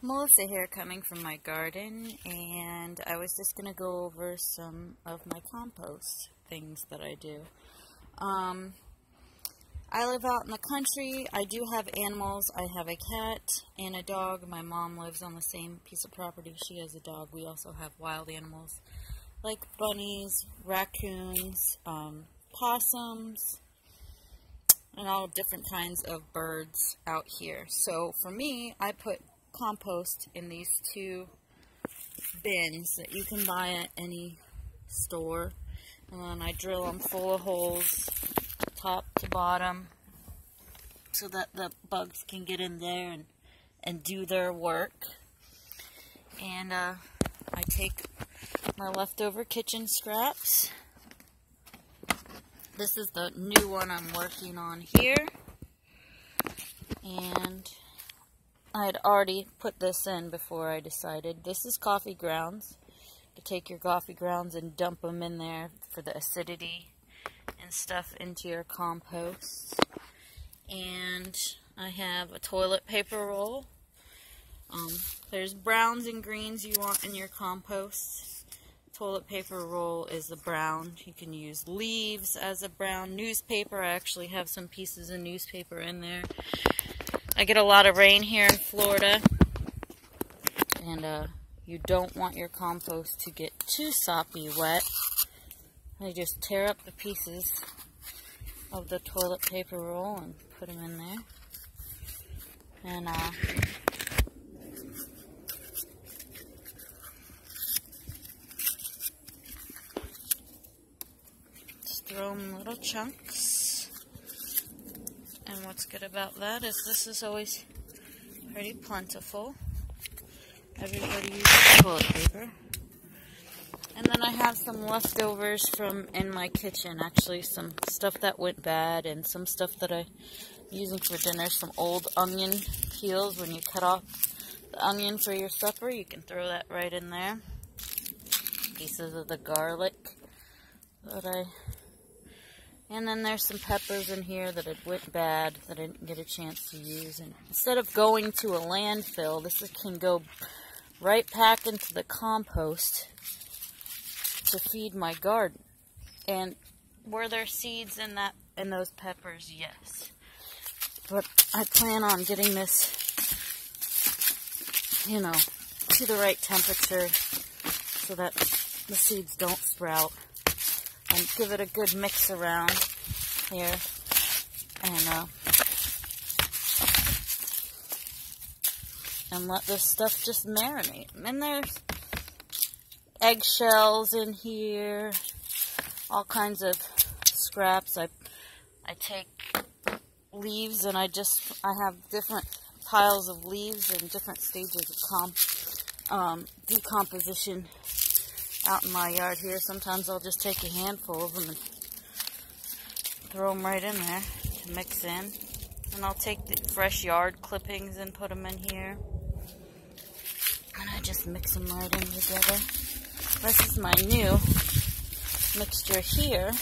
Melissa here, coming from my garden, and I was just going to go over some of my compost things that I do. I live out in the country. I do have animals. I have a cat and a dog. My mom lives on the same piece of property. She has a dog. We also have wild animals like bunnies, raccoons, possums, and all different kinds of birds out here. So for me, I put compost in these two bins that you can buy at any store, and then I drill them full of holes top to bottom so that the bugs can get in there and do their work. And I take my leftover kitchen scraps. This is the new one I'm working on here, and I had already put this in before I decided. This is coffee grounds. You take your coffee grounds and dump them in there for the acidity and stuff into your compost. And I have a toilet paper roll. There's browns and greens you want in your compost. Toilet paper roll is a brown. You can use leaves as a brown. Newspaper, I actually have some pieces of newspaper in there. I get a lot of rain here in Florida, and you don't want your compost to get too soppy wet. I just tear up the pieces of the toilet paper roll and put them in there. And just throw them in little chunks. And what's good about that is this is always pretty plentiful. Everybody uses toilet paper. And then I have some leftovers from in my kitchen. Actually, some stuff that went bad and some stuff that I'm using for dinner. Some old onion peels. When you cut off the onion for your supper, you can throw that right in there. Pieces of the garlic that and then there's some peppers in here that had went bad that I didn't get a chance to use. And instead of going to a landfill, this can go right back into the compost to feed my garden. And were there seeds in those peppers? Yes. But I plan on getting this, to the right temperature so that the seeds don't sprout. And give it a good mix around here, and let this stuff just marinate. And there's eggshells in here, all kinds of scraps. I take leaves, and I have different piles of leaves in different stages of decomposition out in my yard here. Sometimes I'll just take a handful of them and throw them right in there to mix in. And I'll take the fresh yard clippings and put them in here. And I just mix them right in together. This is my new mixture here.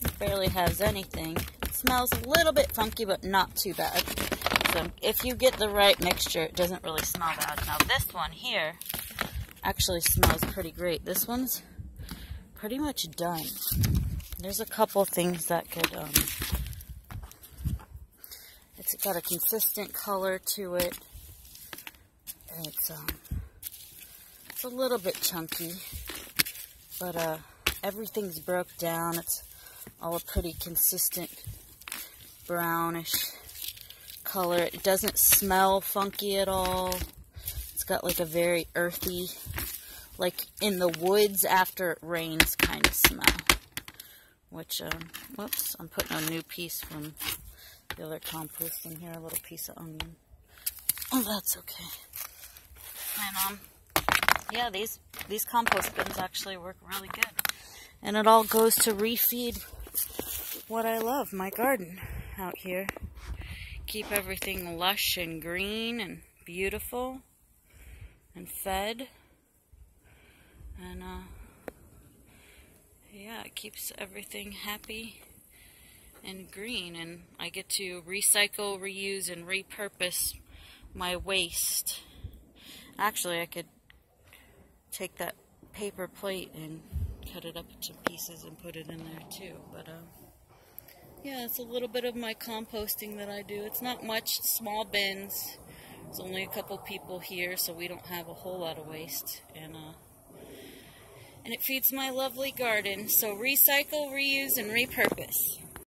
It barely has anything. It smells a little bit funky, but not too bad. So if you get the right mixture, it doesn't really smell bad. Now this one here actually smells pretty great. This one's pretty much done. There's a couple things that could, it's got a consistent color to it. It's a little bit chunky, but everything's broke down. It's all a pretty consistent brownish color. It doesn't smell funky at all. It's got like a very earthy, like in the woods after it rains kind of smell. Which, whoops, I'm putting a new piece from the other compost in here, a little piece of onion. Oh, that's okay. And, yeah, these compost bins actually work really good. And it all goes to refeed what I love, my garden out here. Keep everything lush and green and beautiful and fed. And, yeah, it keeps everything happy and green, and I get to recycle, reuse, and repurpose my waste Actually, I could take that paper plate and cut it up into pieces and put it in there too. But yeah, it's a little bit of my composting that I do. It's not much, small bins. There's only a couple people here, so we don't have a whole lot of waste. And it feeds my lovely garden. So recycle, reuse, and repurpose.